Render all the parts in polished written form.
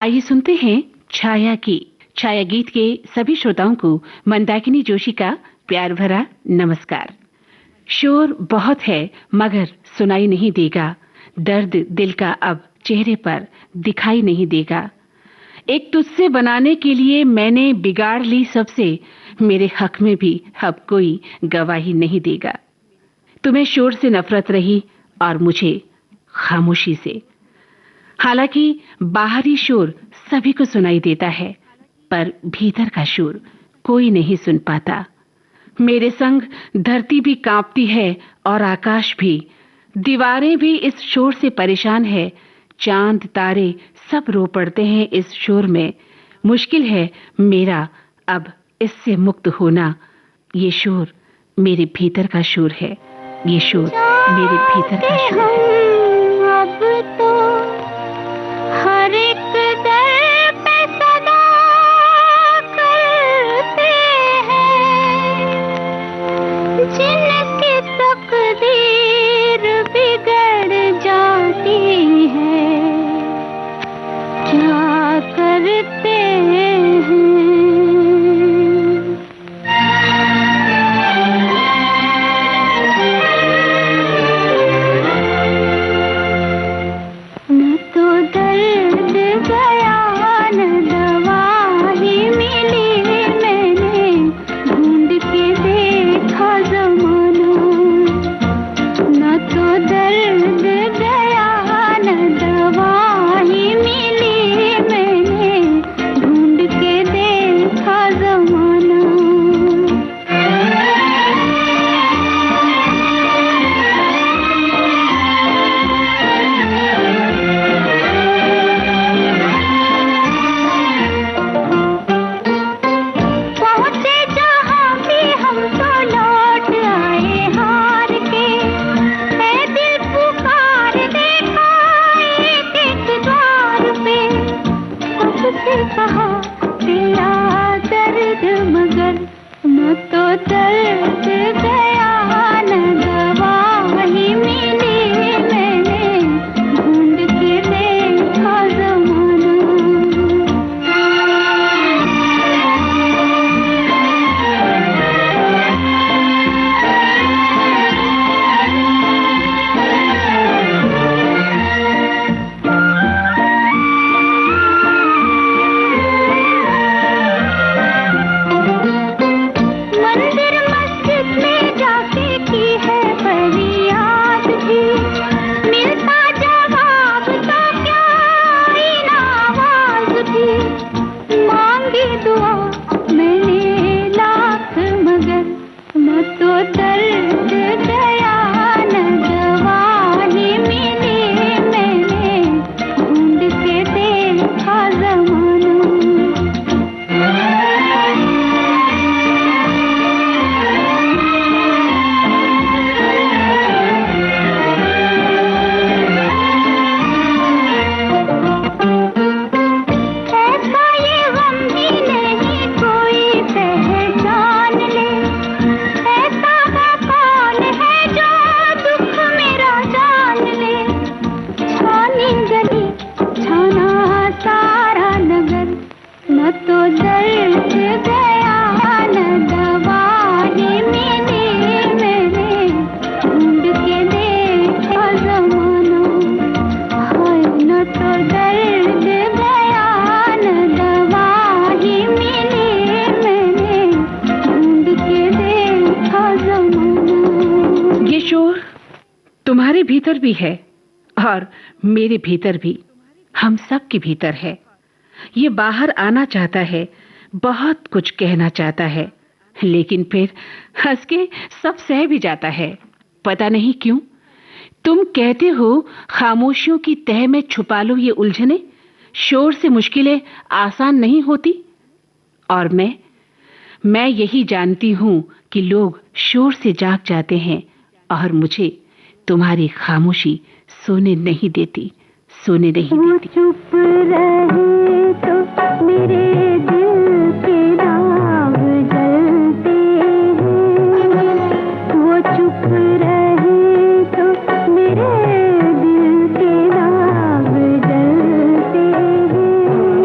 आइए सुनते हैं छाया की छाया गीत के सभी श्रोताओं को मंदाकिनी जोशी का प्यार भरा नमस्कार। शोर बहुत है मगर सुनाई नहीं देगा, दर्द दिल का अब चेहरे पर दिखाई नहीं देगा। एक तुझसे बनाने के लिए मैंने बिगाड़ ली सबसे, मेरे हक में भी अब कोई गवाही नहीं देगा। तुम्हें शोर से नफरत रही और मुझे खामोशी से। हालांकि बाहरी शोर सभी को सुनाई देता है, पर भीतर का शोर कोई नहीं सुन पाता। मेरे संग धरती भी कांपती है और आकाश भी, दीवारें भी इस शोर से परेशान है। चांद तारे सब रो पड़ते हैं इस शोर में। मुश्किल है मेरा अब इससे मुक्त होना। ये शोर मेरे भीतर का शोर है, ये शोर मेरे भीतर का शोर है। अब तो हर एक दर पे सदा करते हैं, जिनकी तकदीर बिगड़ जाती है, क्या करते हैं। न तो दर्द गया न दवा ही मिली, मैंने ढूंढ के देखा ज़माना। न तो दर्द गया न दवा ही मिली, मैंने ढूंढ के देखा ज़माना। पहुँचे जहाँ भी हम तो लौट आए हार के, है दिल पुकार देखा एक एक द्वार पे। कब से कहा तेरा दर्द मगर, न तो दर्द गया न दवा ही मिली, मैंने ढूंढ के देखा ज़माना। मंदिर मस्जिद में जाके की है फरियाद भी, मिलता जवाब तो क्या इन आवाज भी। मांगी दुआ मैंने लाख मगर, न तो दर्द गया न दवा ही मिली, मैंने ढूंढ के देखा ज़माना। ऐसा ये गम भी नहीं कोई पहचान ले, ऐसा वो कौन है जो दुख मेरा जान ले। छानी गली छाना सारा नगर, न तो दर्द गया न दवा ही मिली, मैंने ढूंढ के देखा ज़माना। हाय न तो दर्द गया न दवा ही मिली, मैंने ढूंढ के देखा ज़माना। ये शोर तुम्हारे भीतर भी है और मेरे भीतर भी, हम सब के भीतर है। ये बाहर आना चाहता है, बहुत कुछ कहना चाहता है, लेकिन फिर हंस के सब सह भी जाता है। पता नहीं क्यों। तुम कहते हो खामोशियों की तह में छुपा लो ये उलझने, शोर से मुश्किलें आसान नहीं होती। और मैं यही जानती हूँ कि लोग शोर से जाग जाते हैं और मुझे तुम्हारी खामोशी सोने नहीं देती, सोने नहीं वो देती। चुप रहे तो मेरे दिल के दाग जलते हैं, वो चुप रहे तो मेरे दिल के दाग जलते हैं।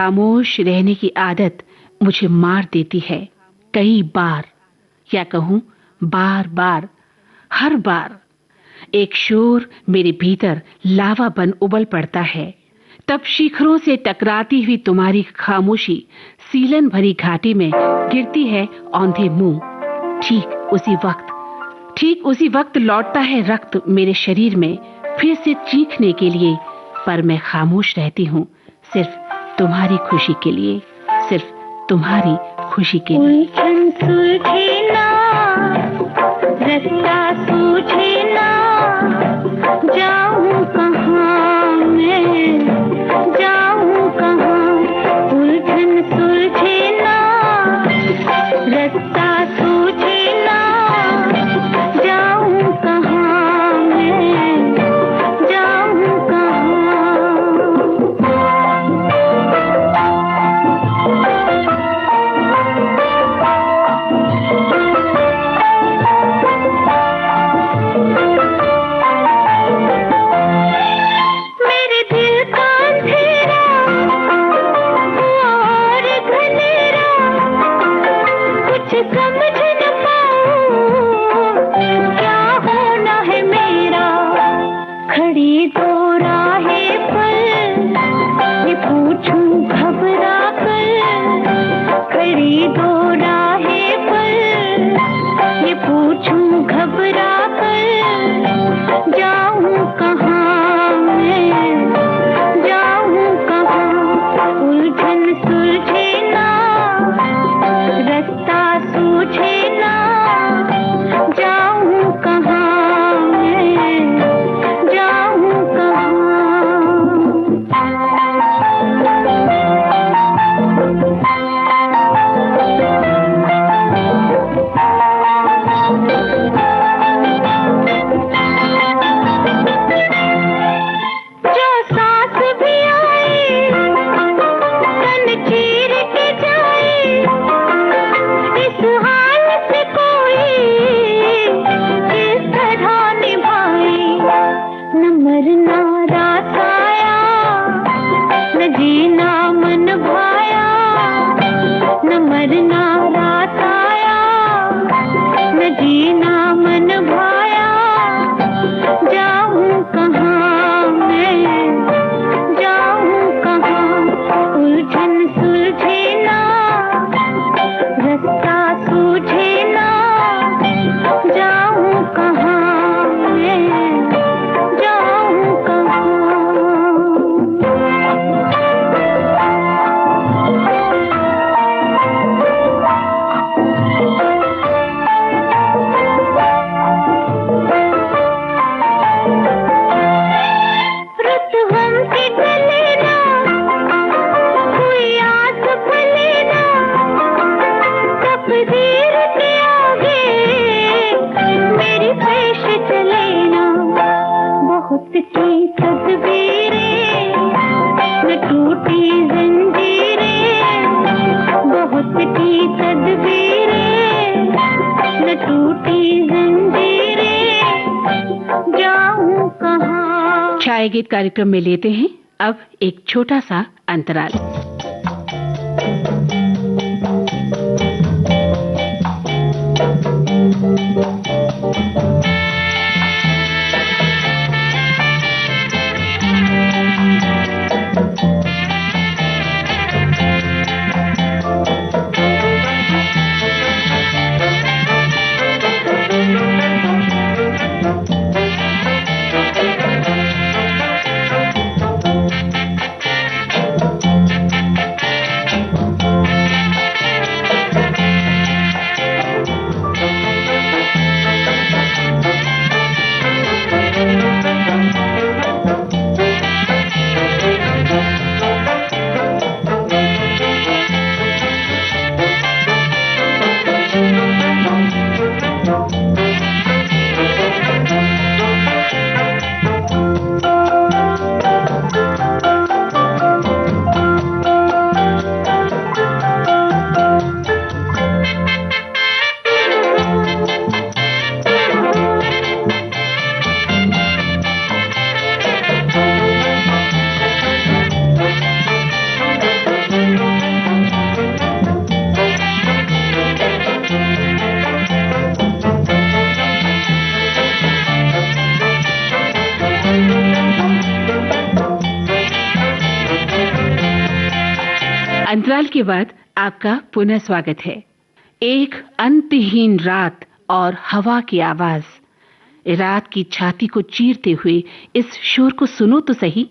खामोश रहने की आदत मुझे मार देती है। कई बार, या कहूं बार बार, हर बार एक शोर मेरे भीतर लावा बन उबल पड़ता है। तब शिखरों से टकराती हुई तुम्हारी खामोशी सीलन भरी घाटी में गिरती है औंधे मुंह। ठीक उसी वक्त लौटता है रक्त मेरे शरीर में फिर से चीखने के लिए। पर मैं खामोश रहती हूँ सिर्फ तुम्हारी खुशी के लिए, सिर्फ तुम्हारी खुशी के लिए। उलझन सुलझे ना, रास्ता सूझे ना, जाऊं कहाँ मैं, जाऊं कहाँ। उलझन सुलझे ना, रास्ता सूझे ना, जाऊं कहाँ मैं, जाऊं कहाँ। मेरे दिल का अंधेरा और घनेरा, कुछ समझ न पाऊं क्या होना है मेरा। खड़ी दो राहें पर ये पूछूं घबरा कर, खड़ी दो राहें पर ये पूछूं घबरा कर, जाऊं कहाँ मैं, जाऊं कहाँ। उलझन सुलझे ना, रास्ता सूझे ना, जाऊं कहाँ मैं, जाऊं कहाँ। जो सांस भी आए, तन चीर के जाए, इस हाल से कोई किस तरह निभाए। न मरना रात आया, न जीना मन भाया, न मरना रात आया, न जीना मन भाया, जाऊं कहाँ मैं, जाऊं कहाँ। उलझन सुलझे ना, रास्ता सूझे ना, जाऊं कहाँ मैं, जाऊं कहाँ। रुत हमसे चले ना, कोई आस भले ना, तकदीर के आगे मेरी पेश चले ना। बहुत की तदबीरें, न टूटी जंजीरें, बहुत की तदबीरें, न टूटी जंजीरें, जाऊं कहाँ। छाया गीत कार्यक्रम में लेते हैं अब एक छोटा सा अंतराल। अंतराल के बाद आपका पुनः स्वागत है। एक अंतहीन रात और हवा की आवाज, रात की छाती को चीरते हुए इस शोर को सुनो तो सही।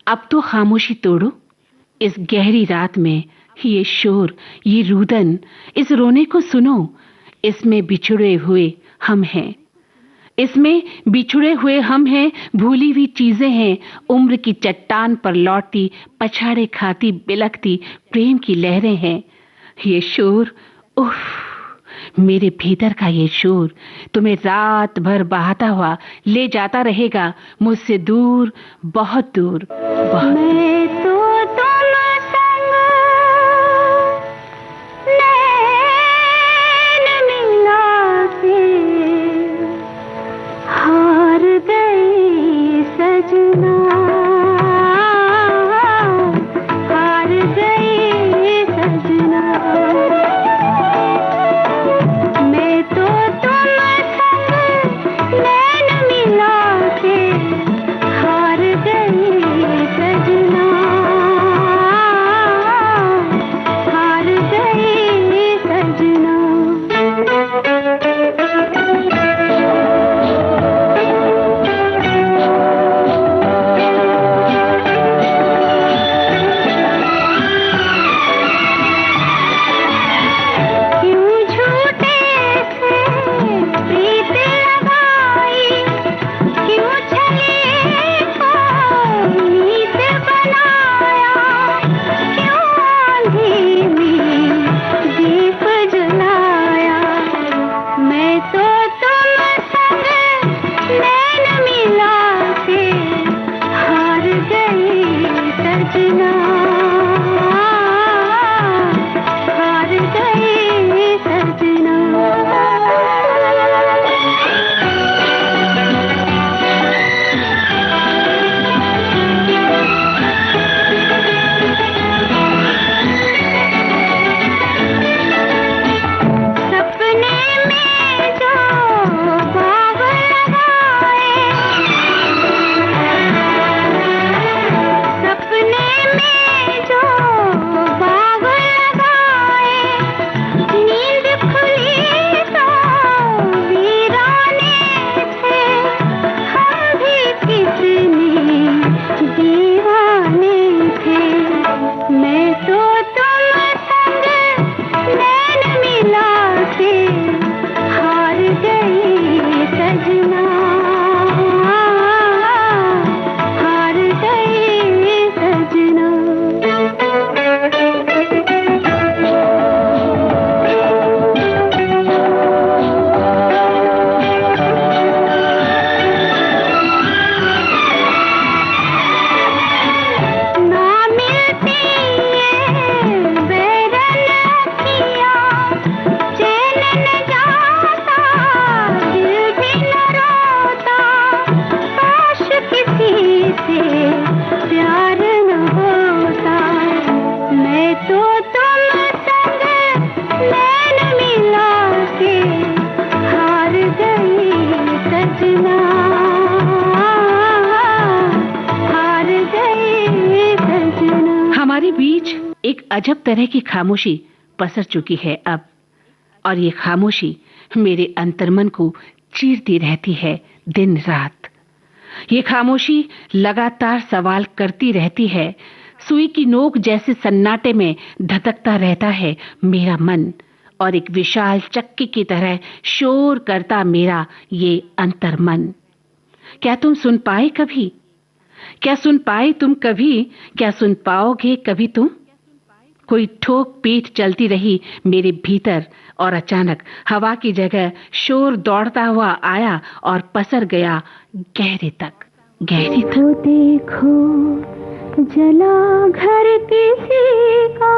अब तो खामोशी तोड़ो। इस गहरी रात में ये शोर, ये रुदन, इस रोने को सुनो। इसमें बिछड़े हुए हम हैं, इसमें बिछड़े हुए हम हैं, भूली हुई चीजें हैं, उम्र की चट्टान पर लौटती, पछाड़े खाती, बिलखती प्रेम की लहरें हैं। ये शोर, उफ, मेरे भीतर का ये शोर तुम्हें रात भर बहाता हुआ ले जाता रहेगा मुझसे दूर, बहुत दूर, बहुत। मैं तो तुम संग नैन मिला के हार गई सजना, हार गई सजना। मैं तो तुम संग नैन मिला के हार गई सजना, हार गई सजना। क्यों झूठे से प्रीत लगाई, क्यों छले को मीत बनाया, क्यों आंधी में दीप जलाया। मैं तो तुम संग नैन मिला के हार गई सजना, हार गई सजना। सपने में जो बाग लगाए, सपने में जो बाग लगाए, नींद खुली तो वीराने थे, हम भी कितने दीवाने थे। मैं तो तुम संग नैन मिला के हार गई सजना, हार गई सजना। ना मिलती ये बैरन अखियाँ, चैन न जाता, दिल भी न रोता, काश किसी से प्यार न होता। मैं तो तुम संग नैन मिला के हार गई सजना, हार गई सजना। हमारे बीच एक अजब तरह की खामोशी पसर चुकी है अब, और ये खामोशी मेरे अंतर्मन को चीरती रहती है दिन रात। ये खामोशी लगातार सवाल करती रहती है। सुई की नोक जैसे सन्नाटे में धधकता रहता है मेरा मन, और एक विशाल चक्की की तरह शोर करता मेरा ये अंतर्मन। क्या तुम सुन पाए कभी? क्या सुन पाए तुम कभी? क्या सुन पाओगे कभी तुम? कोई ठोक पीट चलती रही मेरे भीतर, और अचानक हवा की जगह शोर दौड़ता हुआ आया और पसर गया गहरे तक, गहरे तक। वो देखो जला घर किसी का,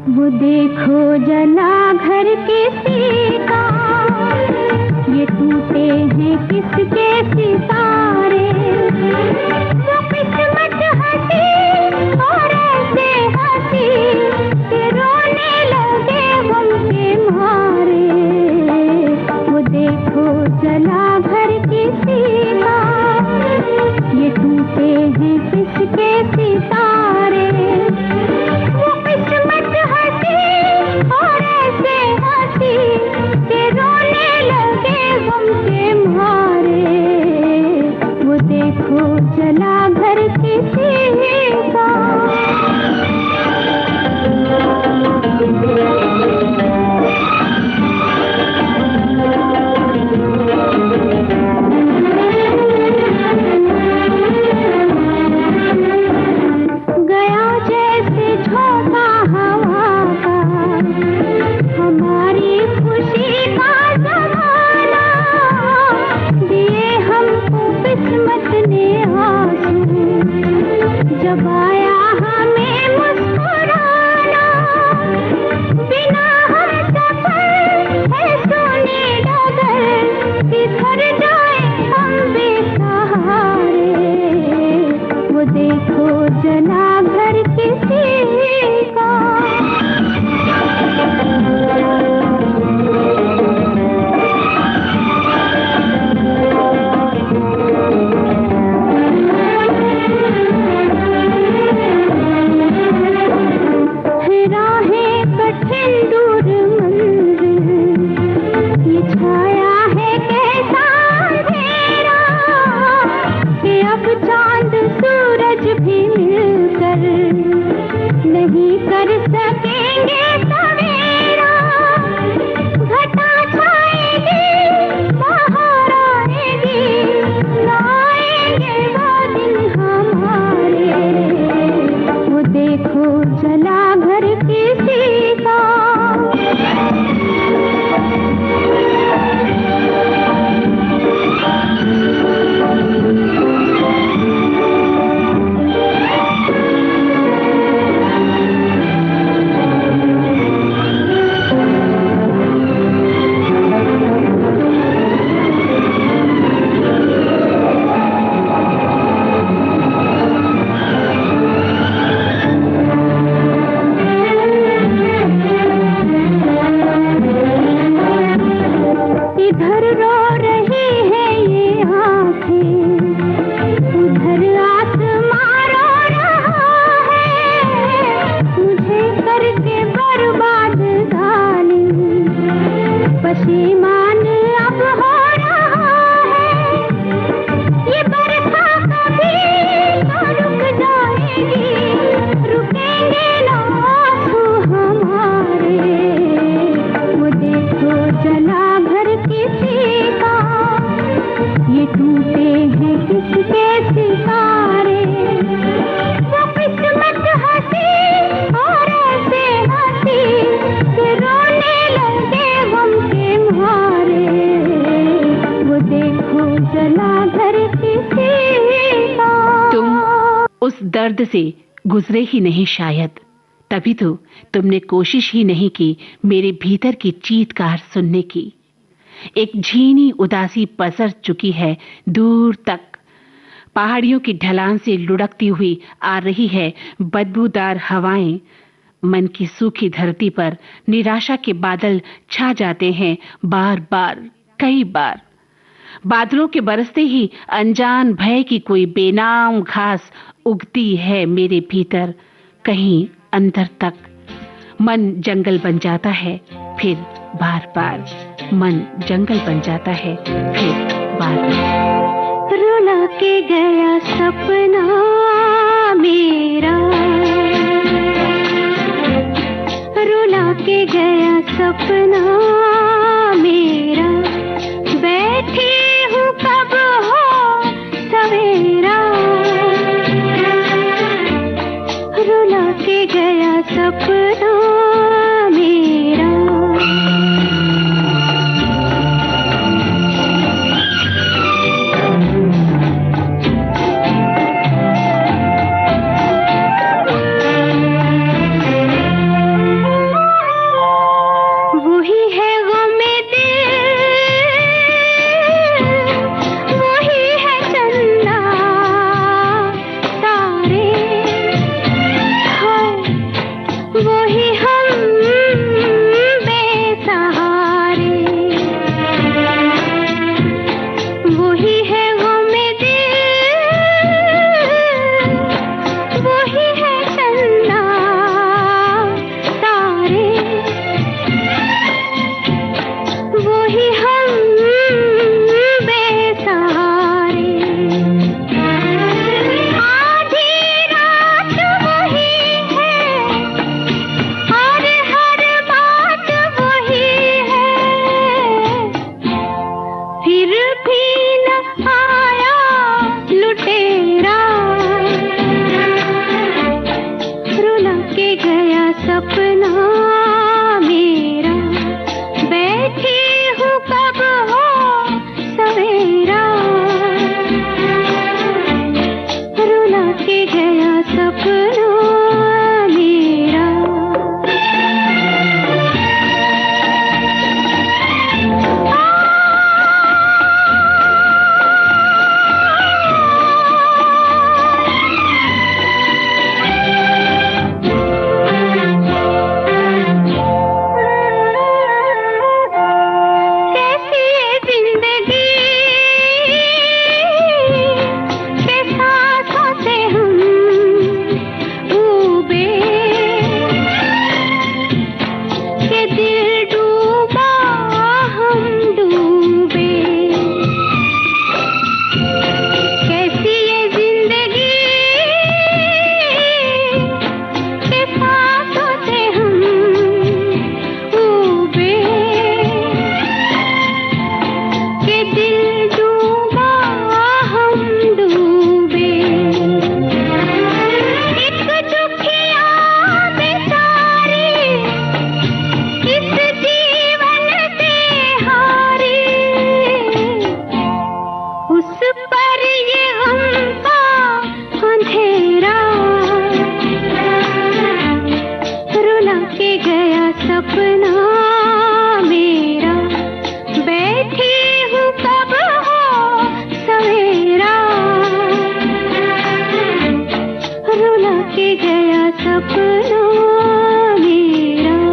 वो देखो जला घर किसी का, ये टूटे हैं किसके सितारे। वो किस्मत हंसी और ऐसे हंसी कि रोने लगे गम के मारे। वो देखो जला घर किसी का, जला घर किसी का। तुम उस दर्द से गुजरे ही नहीं शायद, तभी तो तुमने कोशिश ही नहीं की मेरे भीतर की चीत्कार सुनने की। एक झीनी उदासी पसर चुकी है दूर तक, पहाड़ियों की ढलान से लुढ़कती हुई आ रही है बदबूदार हवाएं। मन की सूखी धरती पर निराशा के बादल छा जाते हैं बार बार, कई बार। बादलों के बरसते ही अनजान भय की कोई बेनाम घास उगती है मेरे भीतर, कहीं अंदर तक। मन जंगल बन जाता है फिर बार बार, मन जंगल बन जाता है फिर बार बार। रुला के गया सपना मेरा, रुला के गया सपना मेरा, बैठी हूँ कब हो सवेरा। रुला के गया सपना मेरा।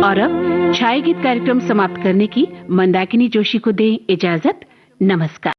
और अब छाया गीत कार्यक्रम समाप्त करने की मंदाकिनी जोशी को दें इजाजत। नमस्कार।